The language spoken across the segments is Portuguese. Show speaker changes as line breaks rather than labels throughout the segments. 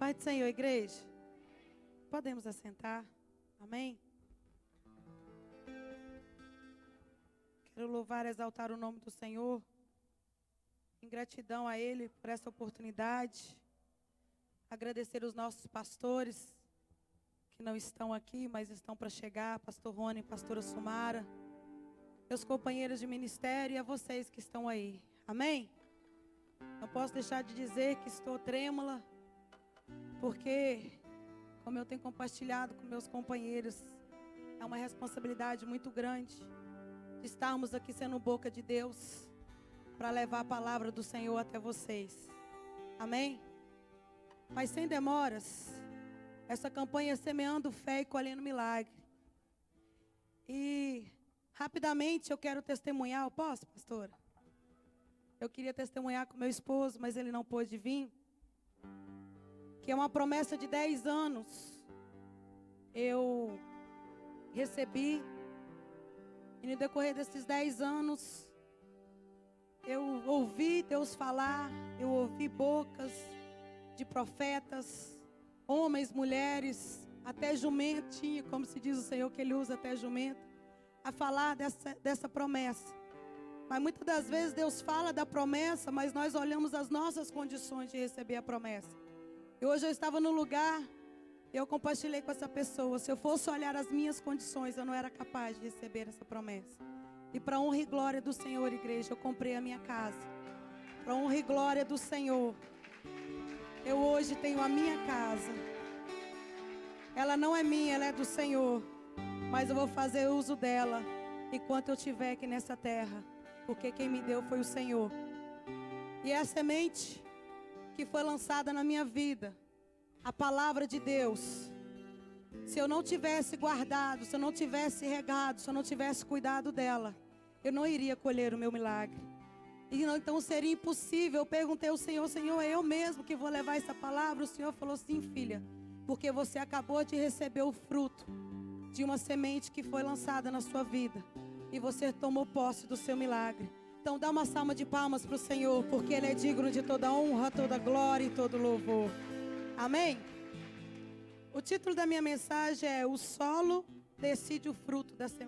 Pai do Senhor, igreja, podemos assentar, amém? Quero louvar e exaltar o nome do Senhor, em gratidão a Ele por essa oportunidade, agradecer os nossos pastores, que não estão aqui, mas estão para chegar, pastor Rony e pastora Sumara, meus companheiros de ministério e a vocês que estão aí, amém? Não posso deixar de dizer que estou trêmula, porque, como eu tenho compartilhado com meus companheiros, é uma responsabilidade muito grande de estarmos aqui sendo boca de Deus para levar a palavra do Senhor até vocês. Amém? Mas sem demoras, essa campanha Semeando Fé e Colhendo Milagre. E rapidamente eu quero testemunhar, eu posso, pastora? Eu queria testemunhar com meu esposo, mas ele não pôde vir. Que é uma promessa de 10 anos. Eu recebi. E no decorrer desses 10 anos, eu ouvi Deus falar. Eu ouvi bocas de profetas, homens, mulheres, até jumentinho, como se diz o Senhor, que Ele usa até jumenta, a falar dessa promessa. Mas muitas das vezes Deus fala da promessa, mas nós olhamos as nossas condições de receber a promessa. E hoje eu estava no lugar, eu compartilhei com essa pessoa. Se eu fosse olhar as minhas condições, eu não era capaz de receber essa promessa. E para honra e glória do Senhor, igreja, eu comprei a minha casa. Para honra e glória do Senhor, eu hoje tenho a minha casa. Ela não é minha, ela é do Senhor. Mas eu vou fazer uso dela enquanto eu estiver aqui nessa terra. Porque quem me deu foi o Senhor. E é a semente que foi lançada na minha vida, a palavra de Deus. Se eu não tivesse guardado, se eu não tivesse regado, se eu não tivesse cuidado dela, eu não iria colher o meu milagre. E não, então seria impossível. Eu perguntei ao Senhor: Senhor, é eu mesmo que vou levar essa palavra? O Senhor falou: sim, filha, porque você acabou de receber o fruto de uma semente que foi lançada na sua vida, e você tomou posse do seu milagre. Então dá uma salva de palmas para o Senhor, porque Ele é digno de toda honra, toda glória e todo louvor. Amém? O título da minha mensagem é: o solo decide o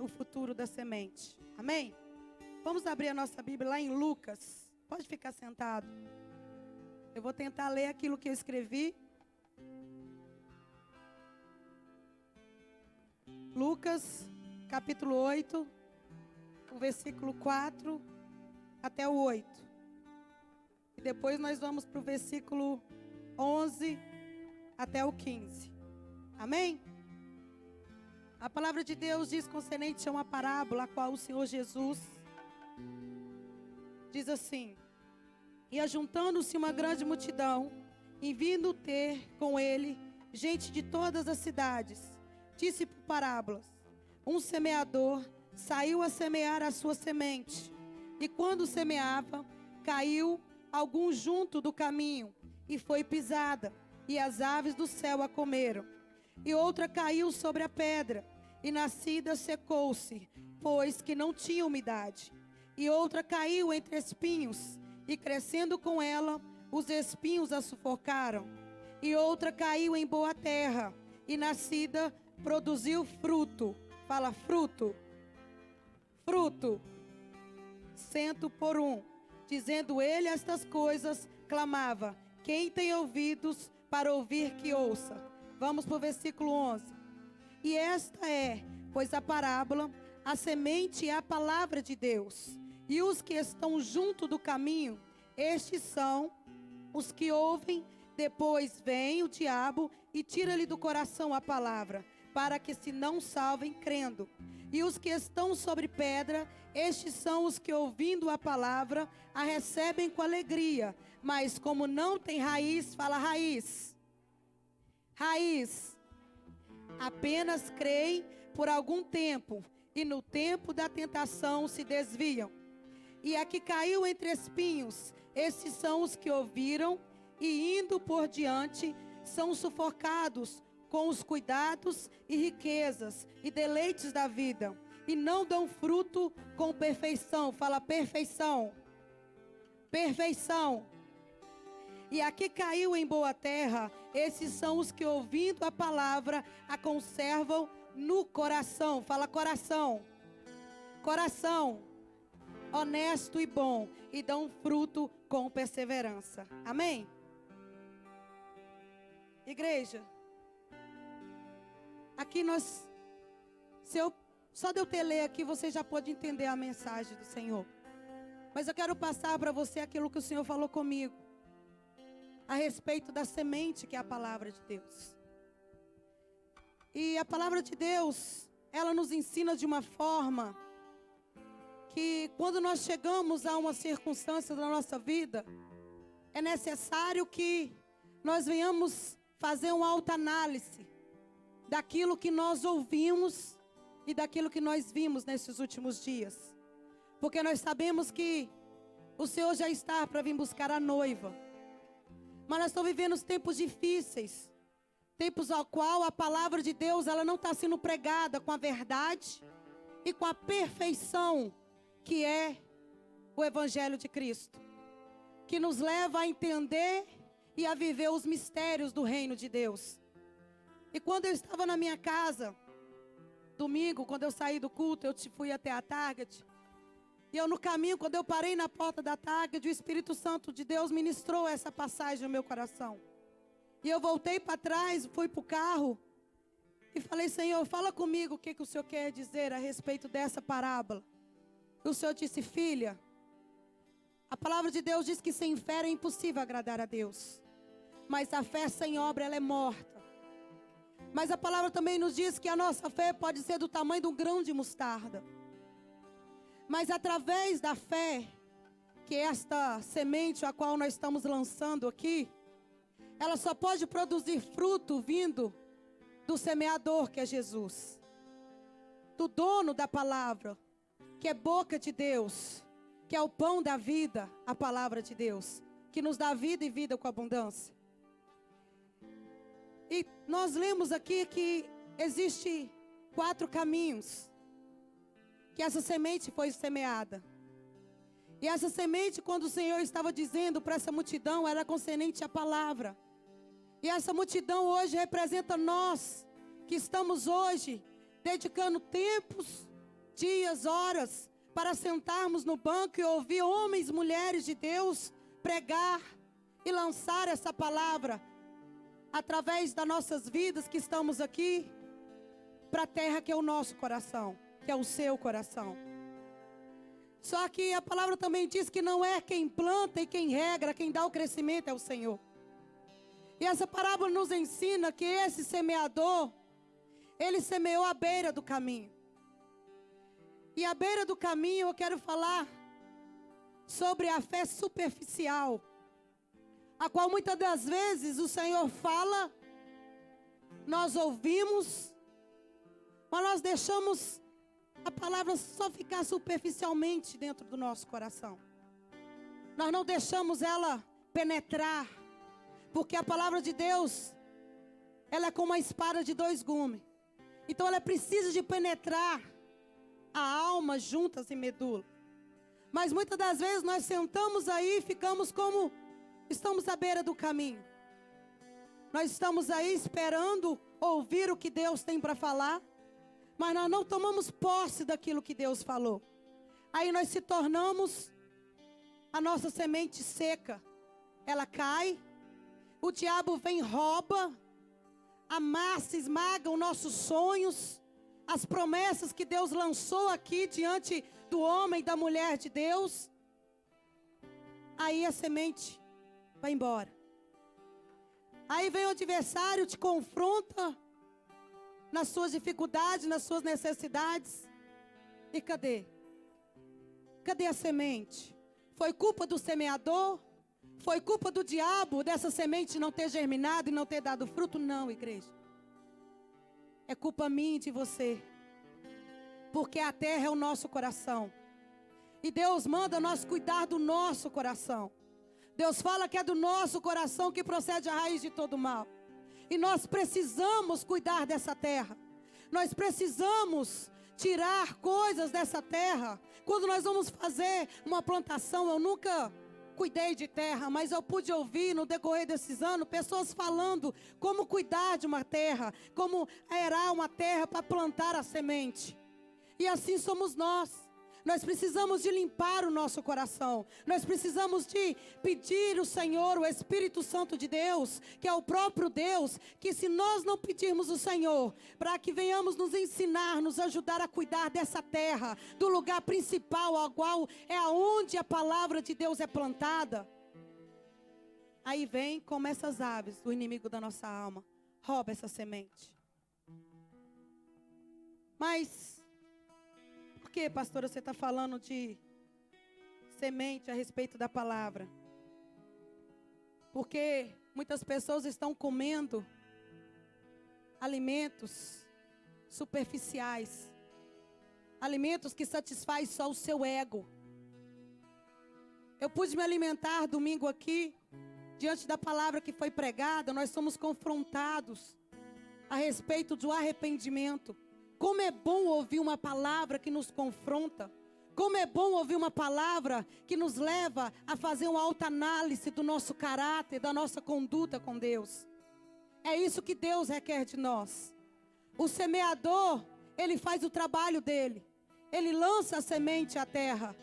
futuro da semente. Amém? Vamos abrir a nossa Bíblia lá em Lucas. Pode ficar sentado. Eu vou tentar ler aquilo que eu escrevi. Lucas, capítulo 8, o versículo 4 até o 8. E depois nós vamos para o versículo 11 até o 15. Amém? A palavra de Deus diz concernente a uma parábola, a qual o Senhor Jesus diz assim: e ajuntando-se uma grande multidão, e vindo ter com ele gente de todas as cidades, disse por parábolas: um semeador saiu a semear a sua semente. E quando semeava, caiu algum junto do caminho, e foi pisada, e as aves do céu a comeram. E outra caiu sobre a pedra, e nascida secou-se, pois que não tinha umidade. E outra caiu entre espinhos, e crescendo com ela, os espinhos a sufocaram. E outra caiu em boa terra, e nascida produziu fruto. Fala, fruto. Fruto. 100 por 1. Dizendo ele estas coisas, clamava: quem tem ouvidos para ouvir, que ouça. Vamos para o versículo 11. E esta é, pois, a parábola: a semente é a palavra de Deus. E os que estão junto do caminho, estes são os que ouvem. Depois vem o diabo e tira-lhe do coração a palavra, para que se não salvem crendo. E os que estão sobre pedra, estes são os que, ouvindo a palavra, a recebem com alegria, mas como não tem raiz, fala raiz, raiz, apenas creem por algum tempo, e no tempo da tentação se desviam. E a que caiu entre espinhos, esses são os que ouviram, e indo por diante, são sufocados com os cuidados e riquezas e deleites da vida, e não dão fruto com perfeição. Fala perfeição. Perfeição. E a que caiu em boa terra, esses são os que, ouvindo a palavra, a conservam no coração. Fala coração. Coração honesto e bom, e dão fruto com perseverança. Amém? Igreja, aqui nós, só de eu ter ler aqui, você já pode entender a mensagem do Senhor. Mas eu quero passar para você aquilo que o Senhor falou comigo, a respeito da semente que é a palavra de Deus. E a palavra de Deus, ela nos ensina de uma forma que quando nós chegamos a uma circunstância da nossa vida, é necessário que nós venhamos fazer uma autoanálise daquilo que nós ouvimos e daquilo que nós vimos nesses últimos dias. Porque nós sabemos que o Senhor já está para vir buscar a noiva. Mas nós estamos vivendo tempos difíceis, tempos ao qual a palavra de Deus, ela não está sendo pregada com a verdade e com a perfeição que é o Evangelho de Cristo, que nos leva a entender e a viver os mistérios do reino de Deus. E quando eu estava na minha casa, domingo, quando eu saí do culto, eu fui até a Target. E eu no caminho, quando eu parei na porta da Target, o Espírito Santo de Deus ministrou essa passagem no meu coração. E eu voltei para trás, fui para o carro e falei: Senhor, fala comigo o que o Senhor quer dizer a respeito dessa parábola. E o Senhor disse: filha, a palavra de Deus diz que sem fé é impossível agradar a Deus. Mas a fé sem obra, ela é morta. Mas a palavra também nos diz que a nossa fé pode ser do tamanho de um grão de mostarda. Mas através da fé, que é esta semente a qual nós estamos lançando aqui, ela só pode produzir fruto vindo do semeador, que é Jesus. Do dono da palavra, que é boca de Deus, que é o pão da vida, a palavra de Deus, que nos dá vida e vida com abundância. E nós lemos aqui que existe 4 caminhos que essa semente foi semeada. E essa semente, quando o Senhor estava dizendo para essa multidão, era concernente à palavra. E essa multidão hoje representa nós, que estamos hoje dedicando tempos, dias, horas, para sentarmos no banco e ouvir homens e mulheres de Deus pregar e lançar essa palavra através das nossas vidas que estamos aqui para a terra que é o nosso coração, que é o seu coração. Só que a palavra também diz que não é quem planta e quem regra, quem dá o crescimento é o Senhor. E essa parábola nos ensina que esse semeador, ele semeou à beira do caminho. E à beira do caminho eu quero falar sobre a fé superficial, a qual muitas das vezes o Senhor fala, nós ouvimos, mas nós deixamos a palavra só ficar superficialmente dentro do nosso coração. Nós não deixamos ela penetrar, porque a palavra de Deus, ela é como uma espada de 2 gumes. Então ela precisa de penetrar a alma, juntas e medula. Mas muitas das vezes nós sentamos aí e ficamos como estamos à beira do caminho. Nós estamos aí esperando ouvir o que Deus tem para falar, mas nós não tomamos posse daquilo que Deus falou. Aí nós se tornamos a nossa semente seca. Ela cai, o diabo vem, rouba, amassa, esmaga os nossos sonhos, as promessas que Deus lançou aqui diante do homem e da mulher de Deus. Aí a semente vai embora. Aí vem o adversário, te confronta nas suas dificuldades, nas suas necessidades. E cadê? Cadê a semente? Foi culpa do semeador? Foi culpa do diabo dessa semente não ter germinado e não ter dado fruto? Não, igreja. É culpa minha e de você. Porque a terra é o nosso coração. E Deus manda nós cuidar do nosso coração. Deus fala que é do nosso coração que procede a raiz de todo mal. E nós precisamos cuidar dessa terra. Nós precisamos tirar coisas dessa terra. Quando nós vamos fazer uma plantação, eu nunca cuidei de terra, mas eu pude ouvir no decorrer desses anos pessoas falando como cuidar de uma terra, como aerar uma terra para plantar a semente. E assim somos nós. Nós precisamos de limpar o nosso coração. Nós precisamos de pedir o Senhor, o Espírito Santo de Deus, que é o próprio Deus, que se nós não pedirmos o Senhor, para que venhamos nos ensinar, nos ajudar a cuidar dessa terra, do lugar principal, ao qual é aonde a palavra de Deus é plantada. Aí vem como essas aves, o inimigo da nossa alma, rouba essa semente. Mas por que, pastora, você está falando de semente a respeito da palavra? Porque muitas pessoas estão comendo alimentos superficiais, alimentos que satisfazem só o seu ego. Eu pude me alimentar domingo aqui, diante da palavra que foi pregada, nós somos confrontados a respeito do arrependimento. Como é bom ouvir uma palavra que nos confronta. Como é bom ouvir uma palavra que nos leva a fazer uma autoanálise do nosso caráter, da nossa conduta com Deus. É isso que Deus requer de nós. O semeador, ele faz o trabalho dele. Ele lança a semente à terra.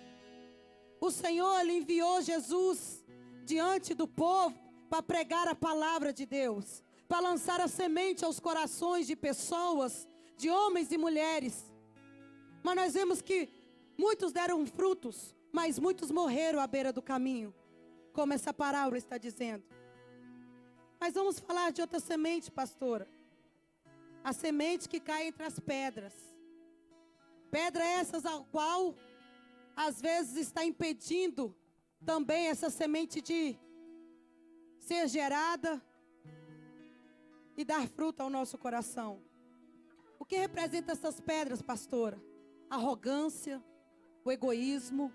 O Senhor, ele enviou Jesus diante do povo para pregar a palavra de Deus, para lançar a semente aos corações de pessoas, de homens e mulheres. Mas nós vemos que muitos deram frutos, mas muitos morreram à beira do caminho, como essa parábola está dizendo. Mas vamos falar de outra semente, pastora. A semente que cai entre as pedras. Pedras essas ao qual às vezes está impedindo também essa semente de ser gerada e dar fruto ao nosso coração. O que representa essas pedras, pastora? A arrogância, o egoísmo,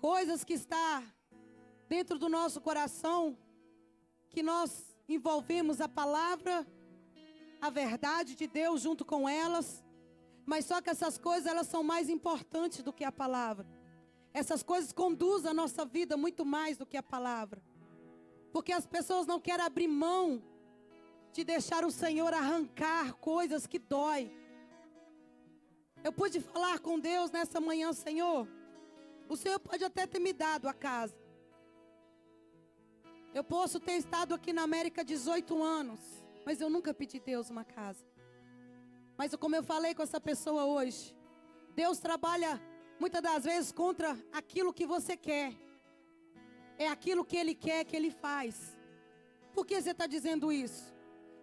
coisas que está dentro do nosso coração, que nós envolvemos a palavra, a verdade de Deus junto com elas, mas só que essas coisas elas são mais importantes do que a palavra. Essas coisas conduzem a nossa vida muito mais do que a palavra, porque as pessoas não querem abrir mão de deixar o Senhor arrancar coisas que dói. Eu pude falar com Deus nessa manhã: Senhor, o Senhor pode até ter me dado a casa. Eu posso ter estado aqui na América 18 anos, mas eu nunca pedi a Deus uma casa. Mas como eu falei com essa pessoa hoje, Deus trabalha muitas das vezes contra aquilo que você quer. É aquilo que Ele quer que Ele faz. Por que você está dizendo isso?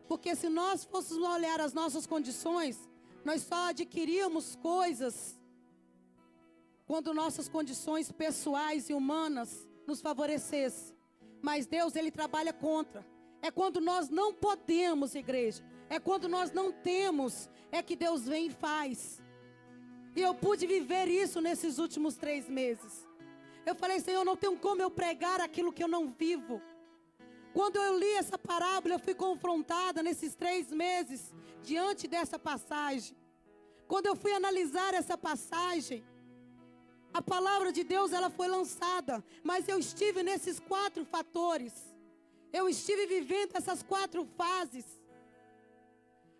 Porque se nós fôssemos olhar as nossas condições, nós só adquiríamos coisas quando nossas condições pessoais e humanas nos favorecessem. Mas Deus, Ele trabalha contra. É quando nós não podemos, igreja. É quando nós não temos, é que Deus vem e faz. E eu pude viver isso nesses últimos 3 meses. Eu falei: Senhor, não tenho como eu pregar aquilo que eu não vivo. Quando eu li essa parábola, eu fui confrontada nesses 3 meses, diante dessa passagem. Quando eu fui analisar essa passagem, a palavra de Deus, ela foi lançada. Mas eu estive nesses 4 fatores. Eu estive vivendo essas 4 fases.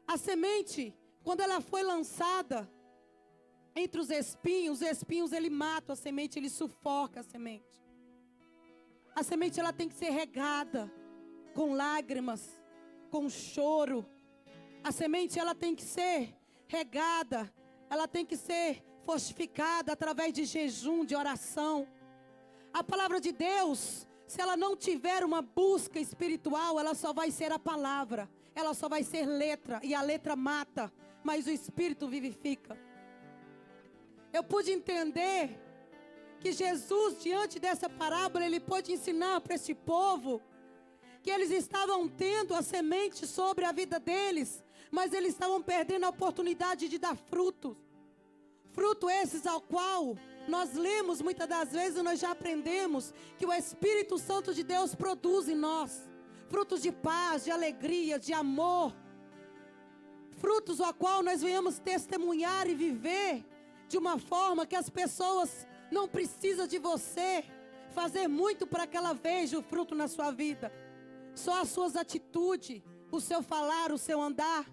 A semente, quando ela foi lançada entre os espinhos ele mata a semente, ele sufoca a semente. A semente, ela tem que ser regada com lágrimas, com choro. A semente, ela tem que ser regada, ela tem que ser fortificada através de jejum, de oração. A palavra de Deus, se ela não tiver uma busca espiritual, ela só vai ser a palavra, ela só vai ser letra, e a letra mata, mas o Espírito vivifica. Eu pude entender que Jesus, diante dessa parábola, Ele pôde ensinar para este povo que eles estavam tendo a semente sobre a vida deles, mas eles estavam perdendo a oportunidade de dar frutos. Fruto esses ao qual nós lemos muitas das vezes e nós já aprendemos que o Espírito Santo de Deus produz em nós. Frutos de paz, de alegria, de amor. Frutos ao qual nós venhamos testemunhar e viver de uma forma que as pessoas não precisam de você fazer muito para que ela veja o fruto na sua vida. Só as suas atitudes, o seu falar, o seu andar,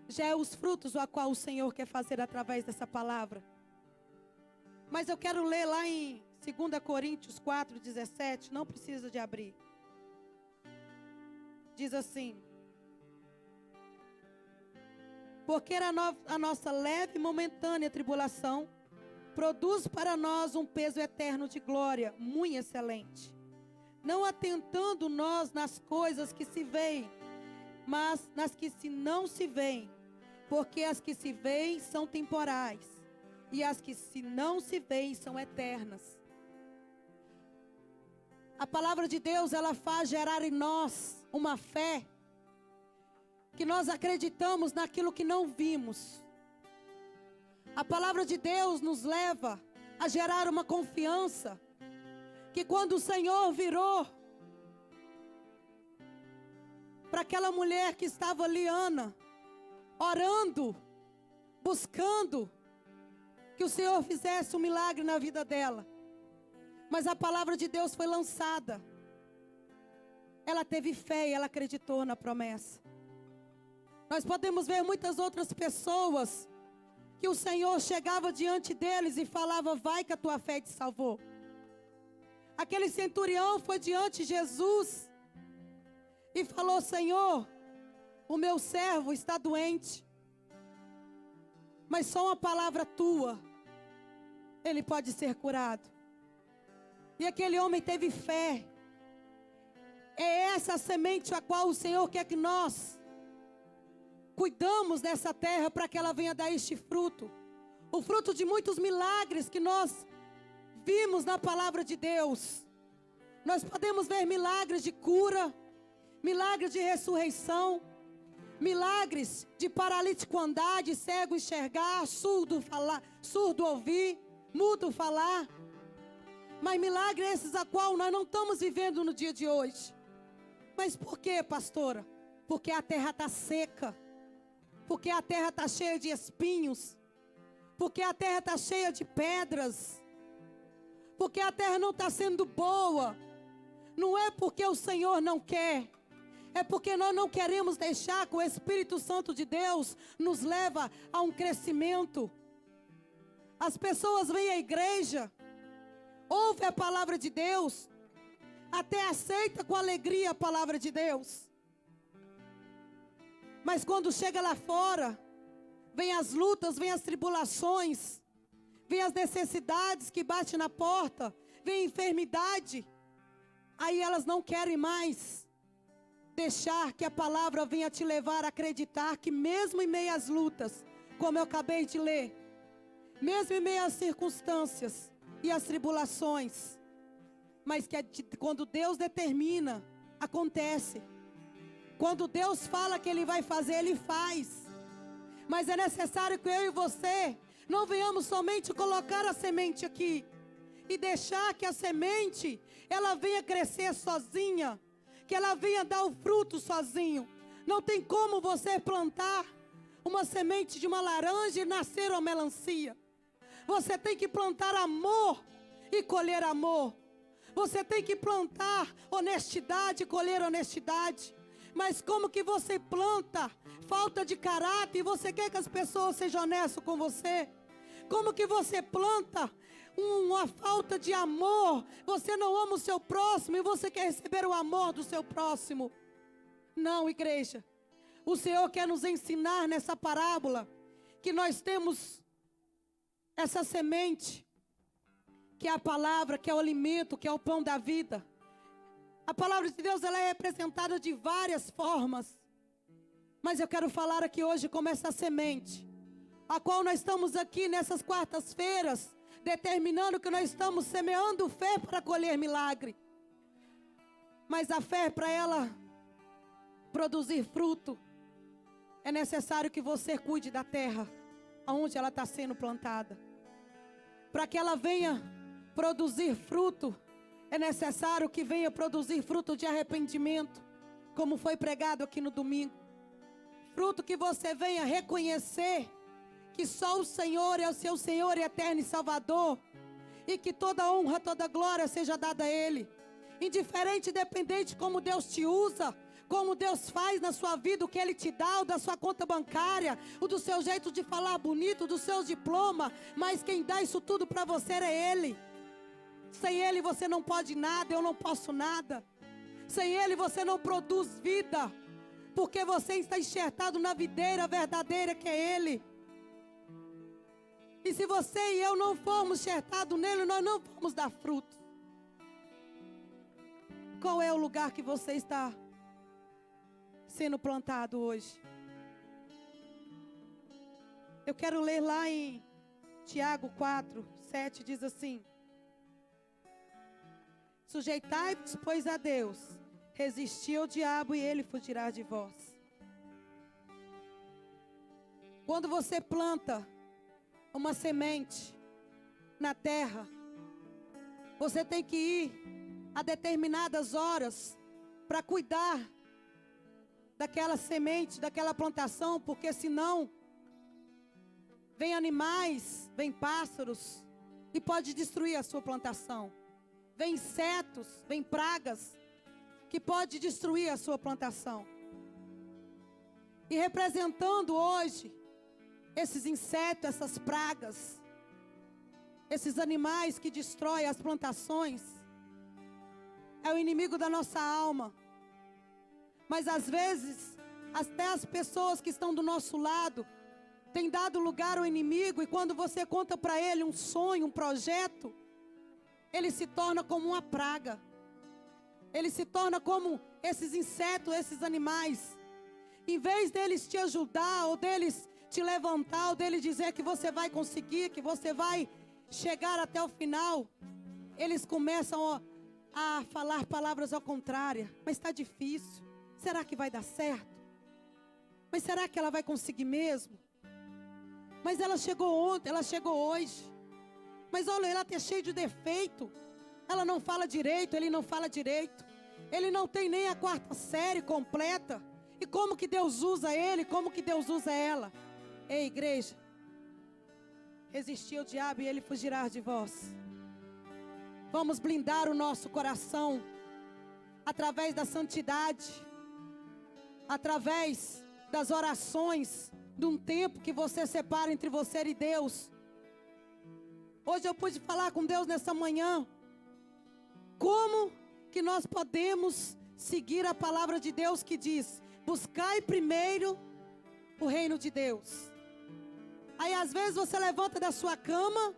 já é os frutos a qual o Senhor quer fazer através dessa palavra. Mas eu quero ler lá em 2 Coríntios 4:17, não precisa de abrir. Diz assim: porque a nossa leve e momentânea tribulação produz para nós um peso eterno de glória, muito excelente. Não atentando nós nas coisas que se veem, mas nas que não se veem. Porque as que se veem são temporais, e as que não se veem são eternas. A palavra de Deus, ela faz gerar em nós uma fé, que nós acreditamos naquilo que não vimos. A palavra de Deus nos leva a gerar uma confiança, que quando o Senhor virou para aquela mulher que estava ali, Ana, orando, buscando que o Senhor fizesse um milagre na vida dela, mas a palavra de Deus foi lançada. Ela teve fé e ela acreditou na promessa. Nós podemos ver muitas outras pessoas que o Senhor chegava diante deles e falava: vai que a tua fé te salvou. Aquele centurião foi diante de Jesus e falou: Senhor, o meu servo está doente, mas só uma palavra tua, ele pode ser curado. E aquele homem teve fé. É essa a semente a qual o Senhor quer que nós cuidamos dessa terra, para que ela venha dar este fruto. O fruto de muitos milagres que nós vimos na palavra de Deus. Nós podemos ver milagres de cura, milagres de ressurreição, milagres de paralítico andar, de cego enxergar, surdo falar, surdo ouvir, mudo falar. Mas milagres esses a qual nós não estamos vivendo no dia de hoje. Mas por quê, pastora? Porque a terra está seca. Porque a terra está cheia de espinhos. Porque a terra está cheia de pedras. Porque a terra não está sendo boa. Não é porque o Senhor não quer. É porque nós não queremos deixar que o Espírito Santo de Deus nos leva a um crescimento. As pessoas vêm à igreja, ouvem a palavra de Deus, até aceita com alegria a palavra de Deus. Mas quando chega lá fora, vem as lutas, vem as tribulações, vem as necessidades que batem na porta, vem a enfermidade. Aí elas não querem mais deixar que a palavra venha te levar a acreditar que mesmo em meio às lutas, como eu acabei de ler, mesmo em meio às circunstâncias e às tribulações, mas que quando Deus determina, acontece. Quando Deus fala que Ele vai fazer, Ele faz. Mas é necessário que eu e você não venhamos somente colocar a semente aqui e deixar que a semente, ela venha crescer sozinha, que ela venha dar o fruto sozinho. Não tem como você plantar uma semente de uma laranja e nascer uma melancia. Você tem que plantar amor e colher amor. Você tem que plantar honestidade e colher honestidade. Mas como que você planta falta de caráter e você quer que as pessoas sejam honestas com você? Como que você planta uma falta de amor? Você não ama o seu próximo e você quer receber o amor do seu próximo? Não, igreja. O Senhor quer nos ensinar nessa parábola que nós temos essa semente, que é a palavra, que é o alimento, que é o pão da vida. A palavra de Deus, ela é representada de várias formas. Mas eu quero falar aqui hoje como essa semente, a qual nós estamos aqui nessas quartas-feiras, determinando que nós estamos semeando fé para colher milagre. Mas a fé, para ela produzir fruto, é necessário que você cuide da terra onde ela está sendo plantada. Para que ela venha produzir fruto, é necessário que venha produzir fruto de arrependimento, como foi pregado aqui no domingo. Fruto que você venha reconhecer que só o Senhor é o seu Senhor eterno e Salvador. e que toda honra, toda glória seja dada a Ele. Indiferente, independente como Deus te usa, como Deus faz na sua vida, o que Ele te dá, o da sua conta bancária, o do seu jeito de falar bonito, do seu diploma, mas quem dá isso tudo para você é Ele. Sem Ele você não pode nada, eu não posso nada. Sem Ele você não produz vida, porque você está enxertado na videira verdadeira que é Ele. E se você e eu não formos enxertados nele, nós não vamos dar fruto. Qual é o lugar que você está sendo plantado hoje? Eu quero ler lá em Tiago 4:7, diz assim: sujeitai-vos, pois, a Deus, resisti ao diabo e ele fugirá de vós. Quando você planta uma semente na terra, você tem que ir a determinadas horas para cuidar daquela semente, daquela plantação, porque senão vem animais, vem pássaros e pode destruir a sua plantação. Vem insetos, vem pragas que pode destruir a sua plantação. E representando hoje esses insetos, essas pragas, esses animais que destroem as plantações, é o inimigo da nossa alma. Mas às vezes, até as pessoas que estão do nosso lado têm dado lugar ao inimigo, e quando você conta para ele um sonho, um projeto, ele se torna como uma praga. Ele se torna como esses insetos, esses animais. Em vez deles te ajudar, ou deles te levantar, ou dele dizer que você vai conseguir, que você vai chegar até o final, eles começam a falar palavras ao contrário. Mas está difícil. Será que vai dar certo? Mas será que ela vai conseguir mesmo? Mas ela chegou ontem, ela chegou hoje. Mas olha, ela está cheia de defeito. Ela não fala direito, ele não fala direito. Ele não tem nem a 4ª série completa. E como que Deus usa ele? Como que Deus usa ela? Ei, igreja, resistir ao diabo e ele fugirá de vós. Vamos blindar o nosso coração através da santidade, através das orações, de um tempo que você separa entre você e Deus. Hoje eu pude falar com Deus nessa manhã. Como que nós podemos seguir a palavra de Deus que diz: buscai primeiro o reino de Deus. Aí às vezes você levanta da sua cama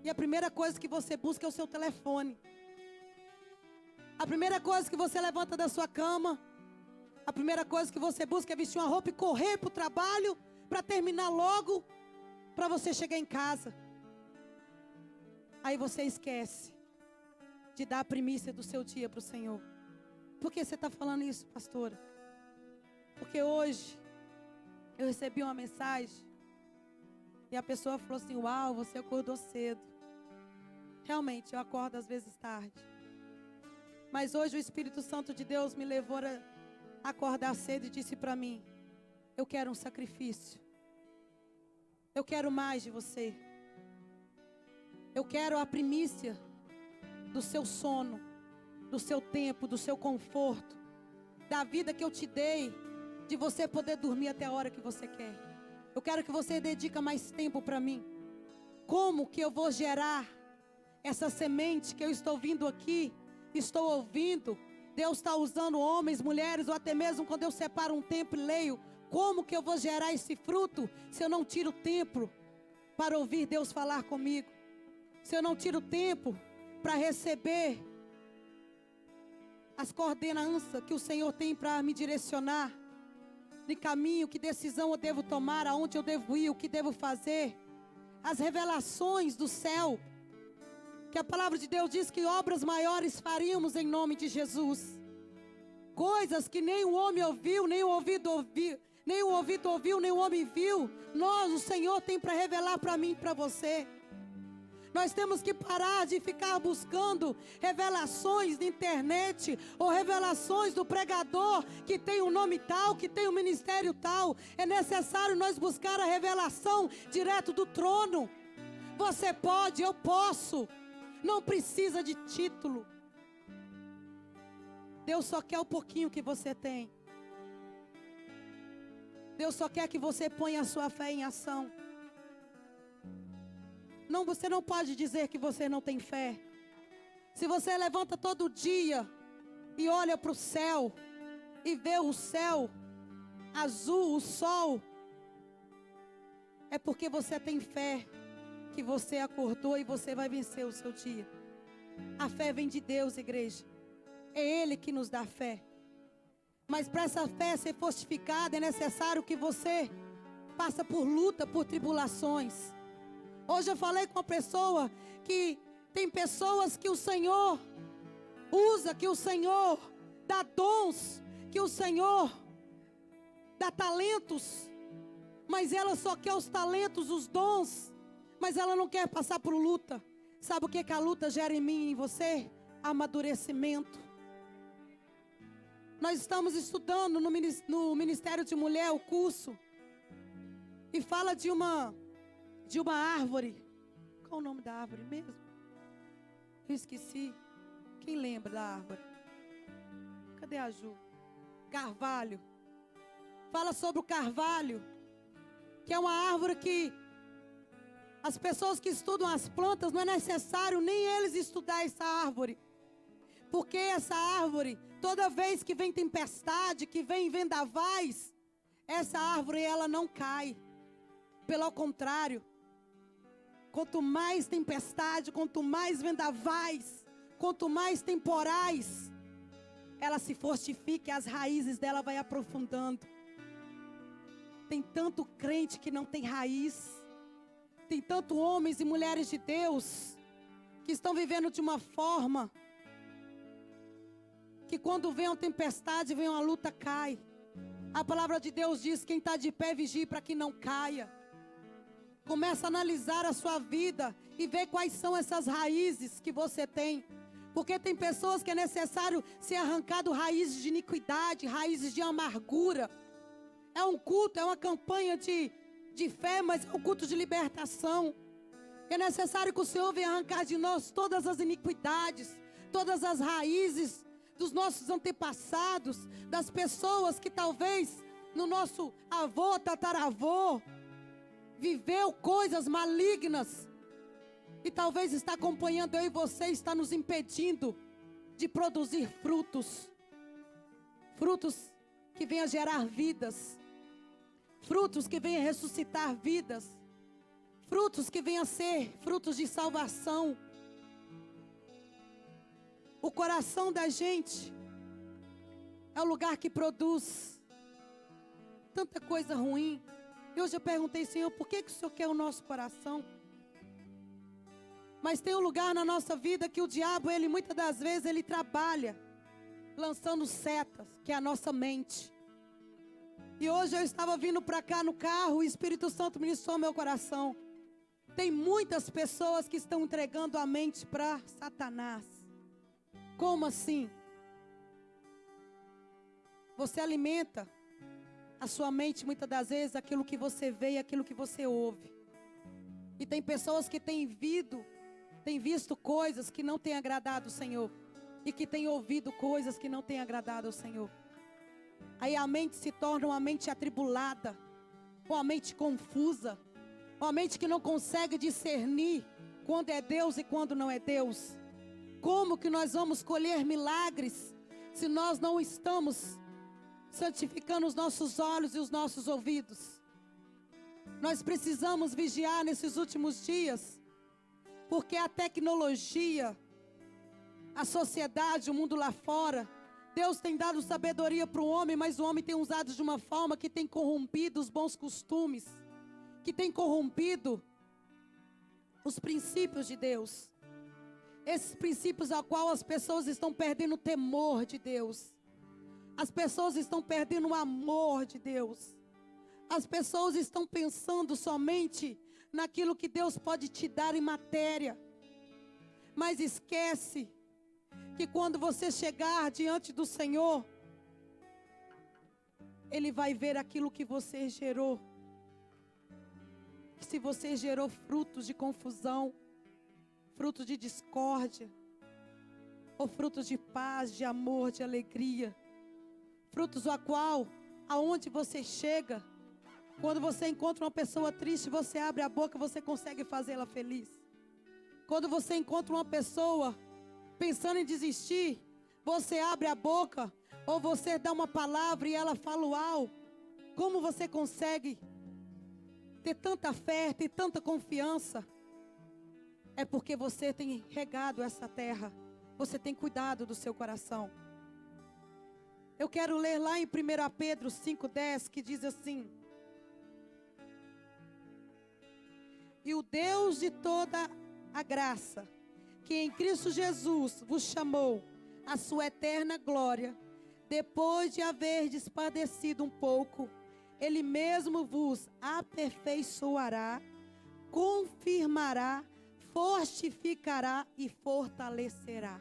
e a primeira coisa que você busca é o seu telefone. A primeira coisa que você levanta da sua cama, a primeira coisa que você busca é vestir uma roupa e correr para o trabalho, para terminar logo, para você chegar em casa. Aí você esquece de dar a primícia do seu dia para o Senhor. Por que você está falando isso, pastora? Porque hoje eu recebi uma mensagem e a pessoa falou assim: uau, você acordou cedo. Realmente, eu acordo às vezes tarde. Mas hoje o Espírito Santo de Deus me levou a acordar cedo e disse para mim: eu quero um sacrifício. Eu quero mais de você. Eu quero a primícia do seu sono, do seu tempo, do seu conforto, da vida que eu te dei, de você poder dormir até a hora que você quer. Eu quero que você dedique mais tempo para mim. Como que eu vou gerar essa semente que eu estou vindo aqui, estou ouvindo? Deus está usando homens, mulheres, ou até mesmo quando eu separo um tempo e leio. Como que eu vou gerar esse fruto se eu não tiro tempo para ouvir Deus falar comigo? Se eu não tiro tempo para receber as coordenanças que o Senhor tem para me direcionar de caminho, que decisão eu devo tomar, aonde eu devo ir, o que devo fazer, as revelações do céu, que a palavra de Deus diz que obras maiores faríamos em nome de Jesus, coisas que nem o homem ouviu, nem o ouvido ouviu, nem o ouvido ouviu, nem o homem viu, o Senhor tem para revelar para mim e para você. Nós temos que parar de ficar buscando revelações de internet ou revelações do pregador que tem um nome tal, que tem um ministério tal. É necessário nós buscar a revelação direto do trono. Você pode, eu posso. Não precisa de título. Deus só quer o pouquinho que você tem. Deus só quer que você ponha a sua fé em ação. Não, você não pode dizer que você não tem fé. Se você levanta todo dia e olha para o céu e vê o céu azul, o sol, é porque você tem fé que você acordou e você vai vencer o seu dia. A fé vem de Deus, igreja. É Ele que nos dá fé. Mas para essa fé ser fortificada, é necessário que você passe por luta, por tribulações. Hoje eu falei com uma pessoa que tem pessoas que o Senhor usa, que o Senhor dá dons, que o Senhor dá talentos, mas ela só quer os talentos, os dons, mas ela não quer passar por luta. Sabe o que a luta gera em mim e em você? Amadurecimento. Nós estamos estudando no Ministério de Mulher o curso, e fala de uma árvore. Qual o nome da árvore mesmo? Eu esqueci. Quem lembra da árvore? Cadê a Ju? Carvalho. Fala sobre o carvalho, que é uma árvore que as pessoas que estudam as plantas, não é necessário nem eles estudar essa árvore. Porque essa árvore, toda vez que vem tempestade, que vem vendavais, essa árvore ela não cai. Pelo contrário, quanto mais tempestade, quanto mais vendavais, quanto mais temporais, ela se fortifica e as raízes dela vai aprofundando. Tem tanto crente que não tem raiz. Tem tanto homens e mulheres de Deus que estão vivendo de uma forma que quando vem uma tempestade, vem uma luta, cai. A palavra de Deus diz: quem está de pé, vigie para que não caia. Começa a analisar a sua vida e ver quais são essas raízes que você tem. Porque tem pessoas que é necessário ser arrancado raízes de iniquidade, raízes de amargura. É um culto, é uma campanha de fé, mas é um culto de libertação. É necessário que o Senhor venha arrancar de nós todas as iniquidades, todas as raízes dos nossos antepassados, das pessoas que talvez no nosso avô, tataravô, viveu coisas malignas. E talvez está acompanhando eu e você, está nos impedindo de produzir frutos. Frutos que venham gerar vidas. Frutos que venham ressuscitar vidas. Frutos que venham ser frutos de salvação. O coração da gente é o lugar que produz tanta coisa ruim. E hoje eu perguntei: Senhor, por que o Senhor quer o nosso coração? Mas tem um lugar na nossa vida que o diabo, ele muitas das vezes, ele trabalha lançando setas, que é a nossa mente. E hoje eu estava vindo para cá no carro, o Espírito Santo ministrou meu coração. Tem muitas pessoas que estão entregando a mente para Satanás. Como assim? Você alimenta a sua mente muitas das vezes aquilo que você vê e aquilo que você ouve. E tem pessoas que têm visto coisas que não têm agradado o Senhor. E que têm ouvido coisas que não têm agradado ao Senhor. Aí a mente se torna uma mente atribulada, uma mente confusa, uma mente que não consegue discernir quando é Deus e quando não é Deus. Como que nós vamos colher milagres se nós não estamos santificando os nossos olhos e os nossos ouvidos? Nós precisamos vigiar nesses últimos dias, porque a tecnologia, a sociedade, o mundo lá fora, Deus tem dado sabedoria para o homem, mas o homem tem usado de uma forma que tem corrompido os bons costumes, que tem corrompido os princípios de Deus. Esses princípios ao qual as pessoas estão perdendo o temor de Deus. As pessoas estão perdendo o amor de Deus. As pessoas estão pensando somente naquilo que Deus pode te dar em matéria. Mas esquece que quando você chegar diante do Senhor, Ele vai ver aquilo que você gerou. que se você gerou frutos de confusão, frutos de discórdia, ou frutos de paz, de amor, de alegria, frutos a qual, aonde você chega, quando você encontra uma pessoa triste, você abre a boca, você consegue fazê-la feliz. Quando você encontra uma pessoa pensando em desistir, você abre a boca, ou você dá uma palavra e ela fala uau. Como você consegue ter tanta fé, ter tanta confiança? É porque você tem regado essa terra, você tem cuidado do seu coração. Eu quero ler lá em 1 Pedro 5,10, que diz assim: e o Deus de toda a graça, que em Cristo Jesus vos chamou à sua eterna glória, depois de haverdes padecido um pouco, Ele mesmo vos aperfeiçoará, confirmará, fortificará e fortalecerá.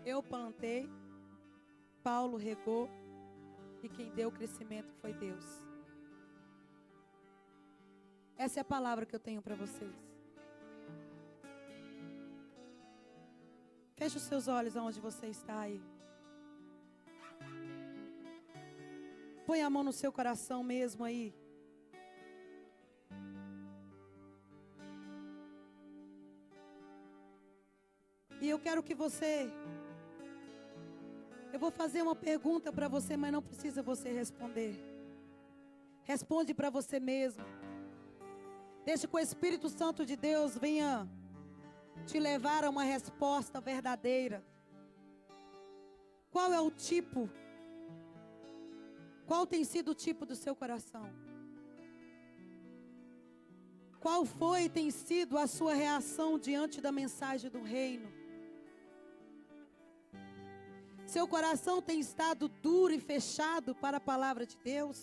Eu plantei, Paulo regou, e quem deu o crescimento foi Deus. Essa é a palavra que eu tenho para vocês. Feche os seus olhos aonde você está aí. Põe a mão no seu coração mesmo aí. E eu quero que você... Eu vou fazer uma pergunta para você, mas não precisa você responder. Responde para você mesmo. Deixe que o Espírito Santo de Deus venha te levar a uma resposta verdadeira. Qual é o tipo? Qual tem sido o tipo do seu coração? Qual foi e tem sido a sua reação diante da mensagem do reino? Seu coração tem estado duro e fechado para a palavra de Deus?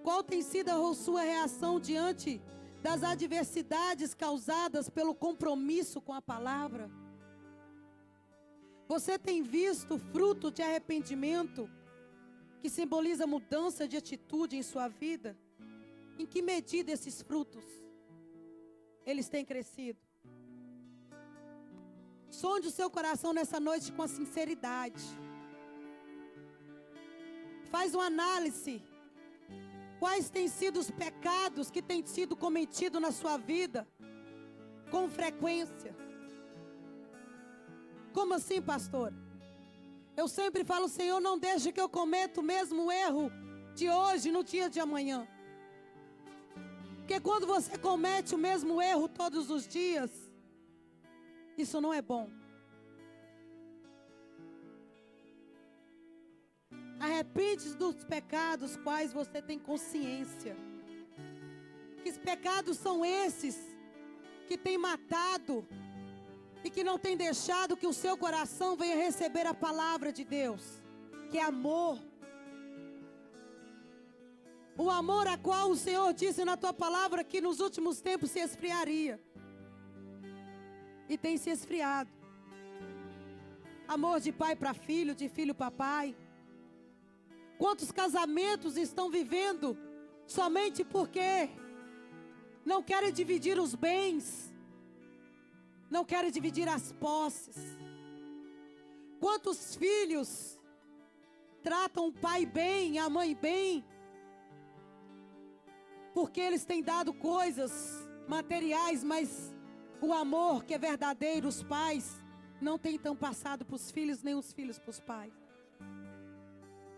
Qual tem sido a sua reação diante das adversidades causadas pelo compromisso com a palavra? Você tem visto fruto de arrependimento, que simboliza mudança de atitude em sua vida? Em que medida esses frutos, eles têm crescido? Sonde o seu coração nessa noite com a sinceridade. Faz uma análise. Quais têm sido os pecados que têm sido cometidos na sua vida com frequência? Como assim, pastor? Eu sempre falo, Senhor, não deixe que eu cometa o mesmo erro de hoje no dia de amanhã. Porque quando você comete o mesmo erro todos os dias, isso não é bom. Arrepende-se dos pecados quais você tem consciência. Que pecados são esses que tem matado e que não tem deixado que o seu coração venha receber a palavra de Deus, que é amor. O amor a qual o Senhor disse na tua palavra que nos últimos tempos se esfriaria. E tem se esfriado. Amor de pai para filho, de filho para pai. Quantos casamentos estão vivendo somente porque não querem dividir os bens, não querem dividir as posses? Quantos filhos tratam o pai bem, a mãe bem, porque eles têm dado coisas materiais, mas o amor que é verdadeiro, os pais não têm tão passado para os filhos, nem os filhos para os pais.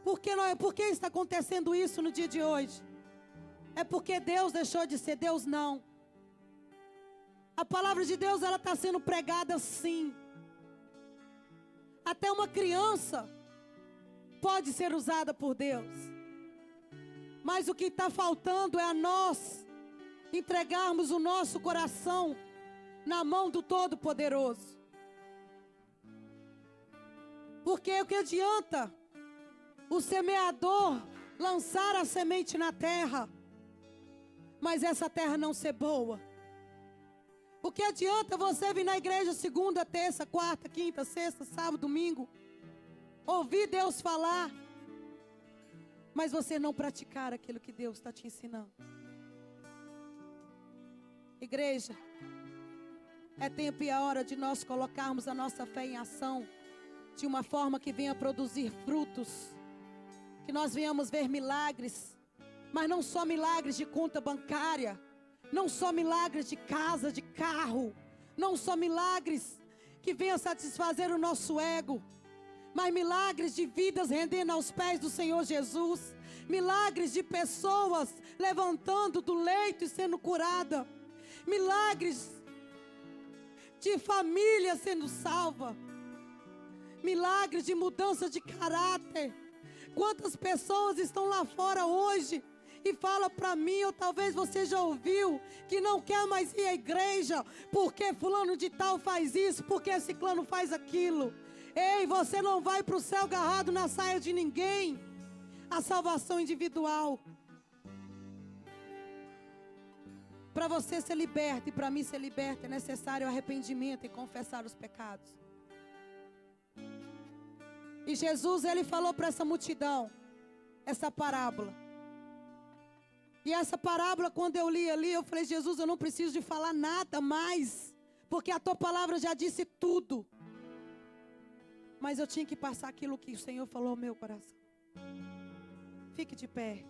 Por que está acontecendo isso no dia de hoje? É porque Deus deixou de ser Deus? Não. A palavra de Deus, ela está sendo pregada sim. Até uma criança pode ser usada por Deus. Mas o que está faltando é a nós entregarmos o nosso coração na mão do Todo-Poderoso. Porque o que adianta o semeador lançar a semente na terra, mas essa terra não ser boa? O que adianta você vir na igreja segunda, terça, quarta, quinta, sexta, sábado, domingo, ouvir Deus falar, mas você não praticar aquilo que Deus está te ensinando. Igreja, é tempo e a hora de nós colocarmos a nossa fé em ação, de uma forma que venha produzir frutos, que nós venhamos ver milagres, mas não só milagres de conta bancária, não só milagres de casa, de carro, não só milagres que venham satisfazer o nosso ego, mas milagres de vidas rendendo aos pés do Senhor Jesus, milagres de pessoas levantando do leito e sendo curada, milagres de família sendo salva, milagres de mudança de caráter. Quantas pessoas estão lá fora hoje e falam para mim, ou talvez você já ouviu, que não quer mais ir à igreja, porque fulano de tal faz isso, porque ciclano faz aquilo. Ei, você não vai para o céu agarrado na saia de ninguém. A salvação individual. Para você ser liberto e para mim ser liberto, é necessário arrependimento e confessar os pecados. E Jesus, ele falou para essa multidão, essa parábola. E essa parábola, quando eu li ali, eu falei, Jesus, eu não preciso de falar nada mais, porque a tua palavra já disse tudo. Mas eu tinha que passar aquilo que o Senhor falou ao meu coração. Fique de pé.